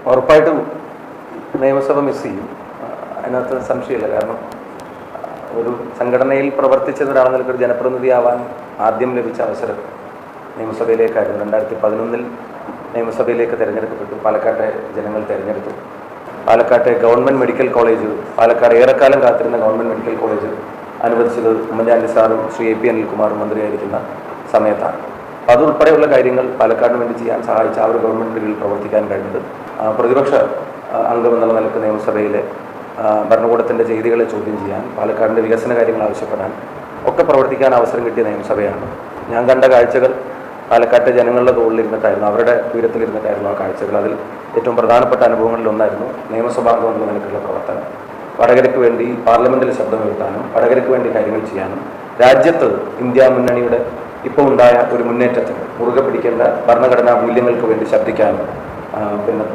ഉറപ്പായിട്ടും നിയമസഭ മിസ് ചെയ്യും. അതിനകത്ത് സംശയമില്ല. കാരണം ഒരു സംഘടനയിൽ പ്രവർത്തിച്ച ഒരാളെന്ന നിലയ്ക്ക് ഒരു ജനപ്രതിനിധിയാവാൻ ആദ്യം ലഭിച്ച അവസരം നിയമസഭയിലേക്കായിരുന്നു. 2011 നിയമസഭയിലേക്ക് തിരഞ്ഞെടുക്കപ്പെട്ടു. പാലക്കാട്ടെ ജനങ്ങൾ തിരഞ്ഞെടുത്തു. പാലക്കാട്ടെ ഗവൺമെൻറ് മെഡിക്കൽ കോളേജ്, പാലക്കാട് ഏറെക്കാലം കാത്തിരുന്ന ഗവൺമെൻറ് മെഡിക്കൽ കോളേജ് അനുവദിച്ചത് ഉമ്മൻചാണ്ടി സാറും ശ്രീ എ പി അനിൽകുമാറും മന്ത്രിയായിരിക്കുന്ന സമയത്താണ്. അപ്പോൾ അതുൾപ്പെടെയുള്ള കാര്യങ്ങൾ പാലക്കാടിന് വേണ്ടി ചെയ്യാൻ സഹായിച്ച ആ ഒരു ഗവൺമെൻറ്റിന് കീഴിൽ പ്രവർത്തിക്കാൻ കഴിഞ്ഞത് പ്രതിപക്ഷ അംഗം എന്നുള്ള നിലക്ക് നിയമസഭയിലെ ഭരണകൂടത്തിൻ്റെ ചെയ്തികളെ ചോദ്യം ചെയ്യാൻ, പാലക്കാടിൻ്റെ വികസന കാര്യങ്ങൾ ആവശ്യപ്പെടാൻ ഒക്കെ പ്രവർത്തിക്കാൻ അവസരം കിട്ടിയ നിയമസഭയാണ്. ഞാൻ കണ്ട കാഴ്ചകൾ പാലക്കാട്ടെ ജനങ്ങളുടെ തോളിലിരുന്നിട്ടായിരുന്നു, അവരുടെ ഉയരത്തിലിരുന്നിട്ടായിരുന്നു ആ കാഴ്ചകൾ. അതിൽ ഏറ്റവും പ്രധാനപ്പെട്ട അനുഭവങ്ങളിലൊന്നായിരുന്നു നിയമസഭാംഗം എന്ന നിലക്കുള്ള പ്രവർത്തനം. വടകരയ്ക്ക് വേണ്ടി പാർലമെൻറ്റിൽ ശബ്ദമുയർത്താനും വടകരയ്ക്ക് വേണ്ടി കാര്യങ്ങൾ ചെയ്യാനും രാജ്യത്ത് ഇന്ത്യ മുന്നണിയുടെ ഇപ്പോൾ ഉണ്ടായ ഒരു മുന്നേറ്റത്തിന് മുറുകെ പിടിക്കേണ്ട ഭരണഘടനാ മൂല്യങ്ങൾക്ക് വേണ്ടി ശബ്ദിക്കാനും പിന്നെ